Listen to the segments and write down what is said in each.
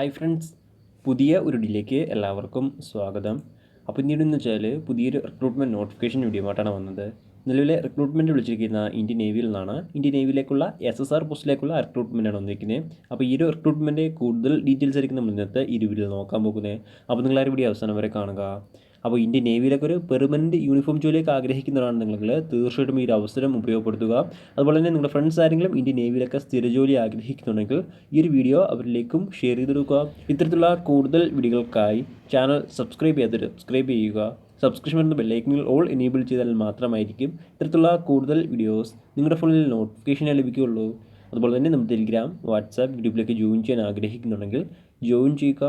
Hi friends, പുതിയ ഒരു വീഡിയോയിലേക്ക് എല്ലാവർക്കും സ്വാഗതം. അപ്പോൾ പിന്നീടെന്ന് വെച്ചാൽ പുതിയൊരു റിക്രൂട്ട്മെൻറ്റ് നോട്ടിഫിക്കേഷൻ വീഡിയോ ആയിട്ടാണ് വന്നത്. നിലവിലെ റിക്രൂട്ട്മെൻറ്റ് വിളിച്ചിരിക്കുന്ന ഇന്ത്യൻ നേവിയിൽ നിന്നാണ്. ഇന്ത്യൻ നേവിയിലേക്കുള്ള SSR പോസ്റ്റിലേക്കുള്ള റിക്രൂട്ട്മെൻറ്റാണ് വന്നിരിക്കുന്നത്. അപ്പോൾ ഈ ഒരു റിക്രൂട്ട്മെൻറ്റ് കൂടുതൽ ഡീറ്റെയിൽസ് ആയിരിക്കും നമ്മൾ ഇന്നത്തെ ഈ വീഡിയോയിൽ നോക്കാൻ പോകുന്നത്. അപ്പോൾ നിങ്ങൾ ആ ഒരു വീഡിയോ അവസാനം വരെ കാണുക. അപ്പോൾ ഇന്ത്യൻ നേവിയിലേക്ക് ഒരു പെർമനൻറ്റ് യൂണിഫോം ജോലിയൊക്കെ ആഗ്രഹിക്കുന്നവരാണെന്നുണ്ടെങ്കിൽ തീർച്ചയായിട്ടും ഈ ഒരു അവസരം ഉപയോഗപ്പെടുത്തുക. അതുപോലെ തന്നെ നിങ്ങളുടെ ഫ്രണ്ട്സ് ആരെങ്കിലും ഇന്ത്യൻ നേവിയിലൊക്കെ സ്ഥിര ജോലി ആഗ്രഹിക്കുന്നുണ്ടെങ്കിൽ ഈ ഒരു വീഡിയോ അവരിലേക്കും ഷെയർ ചെയ്ത് കൊടുക്കുക. ഇത്തരത്തിലുള്ള കൂടുതൽ വീഡിയോകൾക്കായി ചാനൽ സബ്സ്ക്രൈബ് ചെയ്യുക. സബ്സ്ക്രിപ്ഷൻ വരുന്ന ബെല്ലൈക്കനിൽ ഓൾ എനേബിൾ ചെയ്താൽ മാത്രമായിരിക്കും ഇത്തരത്തിലുള്ള കൂടുതൽ വീഡിയോസ് നിങ്ങളുടെ ഫോണിൽ നോട്ടിഫിക്കേഷനായി ലഭിക്കുകയുള്ളൂ. അതുപോലെ തന്നെ നമ്മൾ ടെലിഗ്രാം, വാട്സാപ്പ് ഗ്രൂപ്പിലേക്ക് ജോയിൻ ചെയ്യാൻ ആഗ്രഹിക്കുന്നുണ്ടെങ്കിൽ ജോയിൻ ചെയ്യുക.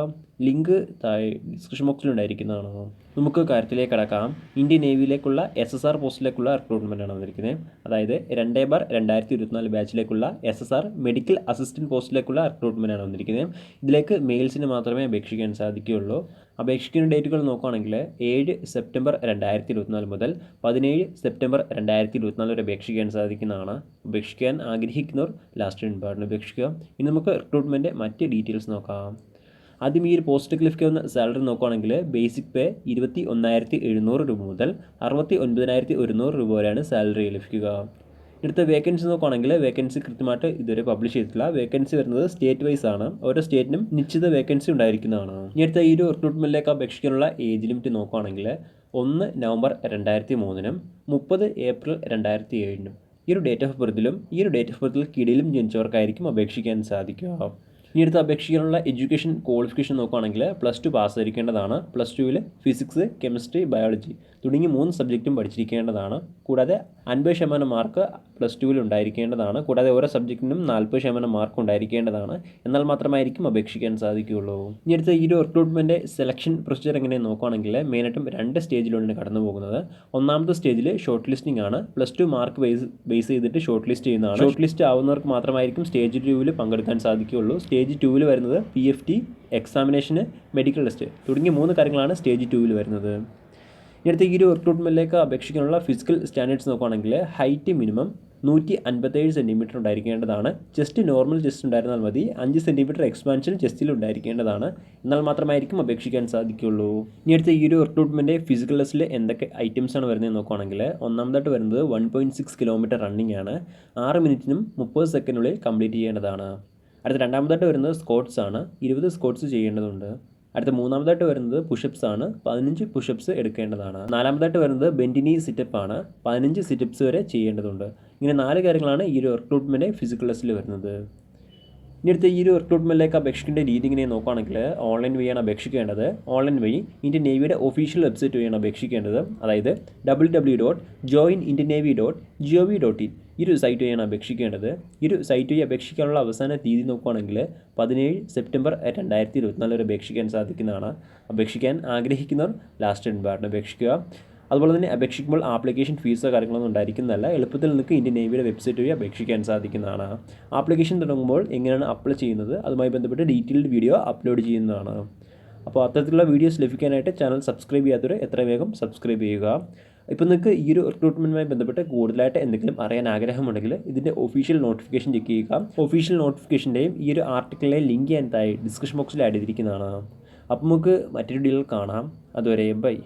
ലിങ്ക് താഴെ ഡിസ്ക്രിപ്ഷൻ ബോക്സിലുണ്ടായിരിക്കുന്നതാണ്. നമുക്ക് കാര്യത്തിലേക്ക് കടക്കാം. ഇന്ത്യൻ നേവിയിലേക്കുള്ള SSR പോസ്റ്റിലേക്കുള്ള റിക്രൂട്ട്മെൻറ്റാണ് വന്നിരിക്കുന്നത്. അതായത് 2/2024 ബാച്ചിലേക്കുള്ള SSR മെഡിക്കൽ അസിസ്റ്റൻറ്റ് പോസ്റ്റിലേക്കുള്ള റിക്രൂട്ട്മെൻറ്റാണ് വന്നിരിക്കുന്നത്. ഇതിലേക്ക് മെയിൽസിന് മാത്രമേ അപേക്ഷിക്കാൻ സാധിക്കുകയുള്ളൂ. അപേക്ഷിക്കുന്ന ഡേറ്റുകൾ നോക്കുകയാണെങ്കിൽ 7 സെപ്റ്റംബർ 2024 മുതൽ 17 സെപ്റ്റംബർ 2024 വരെ അപേക്ഷിക്കാൻ സാധിക്കുന്നതാണ്. അപേക്ഷിക്കാൻ ആഗ്രഹിക്കുന്നവർ ലാസ്റ്റ് ഇൻപാർട്ടിന് അപേക്ഷിക്കുക. ഇനി നമുക്ക് റിക്രൂട്ട്മെൻറ്റ് മറ്റ് ഡീറ്റെയിൽസ് നോക്കാം. ആദ്യം ഈ ഒരു പോസ്റ്റിലേക്ക് ലഭിക്കുന്ന സാലറി നോക്കുകയാണെങ്കിൽ ബേസിക് പേ 21,700 രൂപ മുതൽ 69,100 രൂപ വരെയാണ് സാലറി ലഭിക്കുക. അടുത്ത വേക്കൻസി നോക്കുകയാണെങ്കിൽ വേക്കൻസി കൃത്യമായിട്ട് ഇതുവരെ പബ്ലിഷ് ചെയ്തിട്ടില്ല. വേക്കൻസി വരുന്നത് സ്റ്റേറ്റ് വൈസ് ആണ്. ഓരോ സ്റ്റേറ്റിനും നിശ്ചിത വേക്കൻസി ഉണ്ടായിരിക്കുന്നതാണ്. ഇനി അടുത്ത ഈ ഒരു റിക്രൂട്ട്മെൻറ്റിലേക്ക് അപേക്ഷിക്കാനുള്ള ഏജ് ലിമിറ്റ് നോക്കുകയാണെങ്കിൽ 1 നവംബർ 2003 30 ഏപ്രിൽ 2007 ഈ ഒരു ഡേറ്റ് ഓഫ് ബർത്തിലും ഈ ഒരു ഡേറ്റ് ഓഫ് ബർത്തിൽ കിടയിലും ജനിച്ചവർക്കായിരിക്കും അപേക്ഷിക്കാൻ സാധിക്കുക. ഇനി അടുത്ത് അപേക്ഷിക്കാനുള്ള എഡ്യൂക്കേഷൻ ക്വാളിഫിക്കേഷൻ നോക്കുകയാണെങ്കിൽ +2 പാസ്സായിരിക്കേണ്ടതാണ്. +2 ഫിസിക്സ്, കെമിസ്ട്രി, ബയോളജി തുടങ്ങി 3 സബ്ജക്റ്റും പഠിച്ചിരിക്കേണ്ടതാണ്. കൂടാതെ 50% മാർക്ക് +2 ഉണ്ടായിരിക്കേണ്ടതാണ്. കൂടാതെ ഓരോ സബ്ജക്റ്റിനും 40% മാർക്ക് ഉണ്ടായിരിക്കേണ്ടതാണ്. എന്നാൽ മാത്രമായിരിക്കും അപേക്ഷിക്കാൻ സാധിക്കുകയുള്ളൂ. ഇനി അടുത്ത ഈ ഒരു റിക്രൂട്ട്മെൻറ്റ് സെലക്ഷൻ പ്രൊസീജിയർ എങ്ങനെ നോക്കുകയാണെങ്കിൽ മെയിനായിട്ടും 2 സ്റ്റേജിലാണ് കടന്നു പോകുന്നത്. ഒന്നാമത്തെ സ്റ്റേജിൽ ഷോർട്ട് ലിസ്റ്റിംഗ് ആണ്. +2 മാർക്ക് ബേസ് ചെയ്തിട്ട് ഷോർട്ട് ലിസ്റ്റ് ചെയ്യുന്നതാണ്. ഷോർട്ട് ലിസ്റ്റ് ആവുന്നവർക്ക് മാത്രമായിരിക്കും സ്റ്റേജ് 2 പങ്കെടുക്കാൻ സാധിക്കുകയുള്ളൂ. സ്റ്റേജ് 2 വരുന്നത് PFT, എക്സാമിനേഷന്, മെഡിക്കൽ ടെസ്റ്റ് തുടങ്ങിയ 3 കാര്യങ്ങളാണ് സ്റ്റേജ് 2 വരുന്നത്. ഇനിയടുത്ത് ഈ ഒരു റിക്രൂട്ട്മെൻറ്റിലേക്ക് അപേക്ഷിക്കാനുള്ള ഫിസിക്കൽ സ്റ്റാൻഡേർഡ്സ് നോക്കുകയാണെങ്കിൽ ഹൈറ്റ് മിനിമം 157 സെൻറ്റിമീറ്റർ ഉണ്ടായിരിക്കേണ്ടതാണ്. ചെസ്റ്റ് നോർമൽ ചെസ്റ്റ് ഉണ്ടായിരുന്നാൽ മതി. 5 സെൻറ്റിമീറ്റർ എക്സ്പാൻഷൻ ചെസ്റ്റിൽ ഉണ്ടായിരിക്കേണ്ടതാണ്. എന്നാൽ മാത്രമായിരിക്കും അപേക്ഷിക്കാൻ സാധിക്കുകയുള്ളൂ. ഇനി അടുത്ത ഈ ഒരു റിക്രൂട്ട്മെൻറ്റ് ഫിസിക്കൽ ടെസ്റ്റിൽ എന്തൊക്കെ ഐറ്റംസാണ് വരുന്നത് നോക്കുകയാണെങ്കിൽ ഒന്നാമതായിട്ട് വരുന്നത് 1.6 കിലോമീറ്റർ റണ്ണിംഗ് ആണ്. 6 മിനിറ്റിനും 30 സെക്കൻഡിനുള്ളിൽ കംപ്ലീറ്റ് ചെയ്യേണ്ടതാണ്. അടുത്ത രണ്ടാമതായിട്ട് വരുന്നത് സ്ക്വാട്സ് ആണ്. 20 സ്ക്വാട്സ് ചെയ്യേണ്ടതുണ്ട്. അടുത്ത മൂന്നാമതായിട്ട് വരുന്നത് പുഷപ്സ് ആണ്. 15 പുഷപ്സ് എടുക്കേണ്ടതാണ്. നാലാമതായിട്ട് വരുന്നത് ബെൻഡിനി സിറ്റപ്പ് ആണ്. 15 സിറ്റപ്സ് വരെ ചെയ്യേണ്ടതുണ്ട്. ഇങ്ങനെ 4 കാര്യങ്ങളാണ് ഈ ഒരു റിക്രൂട്ട്മെൻറ്റ് ഫിസിക്കൽ ടെസ്റ്റിൽ വരുന്നത്. ഇനി അടുത്ത ഈ ഒരു റിക്രൂട്ട്മെൻറ്റിലേക്ക് അപേക്ഷിക്കേണ്ട രീതി ഇങ്ങനെ നോക്കുകയാണെങ്കിൽ ഓൺലൈൻ വഴിയാണ് അപേക്ഷിക്കേണ്ടത്. ഓൺലൈൻ വഴി ഇന്ത്യൻ നേവിയുടെ ഒഫീഷ്യൽ വെബ്സൈറ്റ് വഴിയാണ് അപേക്ഷിക്കേണ്ടത്. അതായത് www.joinindiannavy.gov.in ഈ ഒരു സൈറ്റ് വഴിയാണ് അപേക്ഷിക്കേണ്ടത്. ഈ ഒരു സൈറ്റ് വഴി അപേക്ഷിക്കാനുള്ള അവസാന തീയതി നോക്കുകയാണെങ്കിൽ 17 സെപ്റ്റംബർ 2024 വരെ അപേക്ഷിക്കാൻ സാധിക്കുന്നതാണ്. അപേക്ഷിക്കാൻ ആഗ്രഹിക്കുന്നവർ ലാസ്റ്റ് ഇൻപാർട്ടിന് അപേക്ഷിക്കുക. അതുപോലെ തന്നെ അപേക്ഷിക്കുമ്പോൾ ആപ്ലിക്കേഷൻ ഫീസോ കാര്യങ്ങളൊന്നും ഉണ്ടായിരിക്കുന്നതല്ല. എളുപ്പത്തിൽ നിങ്ങൾക്ക് ഇന്ത്യൻ നേവിയുടെ വെബ്സൈറ്റ് വഴി അപേക്ഷിക്കാൻ സാധിക്കുന്നതാണ്. ആപ്ലിക്കേഷൻ തുടങ്ങുമ്പോൾ എങ്ങനെയാണ് അപ്ലൈ ചെയ്യുന്നത് അതുമായി ബന്ധപ്പെട്ട് ഡീറ്റെയിൽഡ് വീഡിയോ അപ്ലോഡ് ചെയ്യുന്നതാണ്. അപ്പോൾ അത്തരത്തിലുള്ള വീഡിയോസ് ലഭിക്കാനായിട്ട് ചാനൽ സബ്സ്ക്രൈബ് ചെയ്യാത്തവർ എത്രയും വേഗം സബ്സ്ക്രൈബ് ചെയ്യുക. ഇപ്പോൾ നിങ്ങൾക്ക് ഈ ഒരു റിക്രൂട്ട്മെൻറ്റുമായി ബന്ധപ്പെട്ട് കൂടുതലായിട്ട് എന്തെങ്കിലും അറിയാൻ ആഗ്രഹമുണ്ടെങ്കിൽ ഇതിൻ്റെ ഒഫീഷ്യൽ നോട്ടിഫിക്കേഷൻ ചെക്ക് ചെയ്യുക. ഒഫീഷ്യൽ നോട്ടിഫിക്കേഷൻ്റെയും ഈ ഒരു ആർട്ടിക്കിളിലെ ലിങ്ക് ഞാൻ താഴെ ഡിസ്ക്രിപ്ഷൻ ബോക്സിൽ ആഡ് ചെയ്തിരിക്കുന്നതാണ്. അപ്പോൾ നമുക്ക് മറ്റൊരു വീഡിയോയിൽ കാണാം. അതുവരെ ബൈ.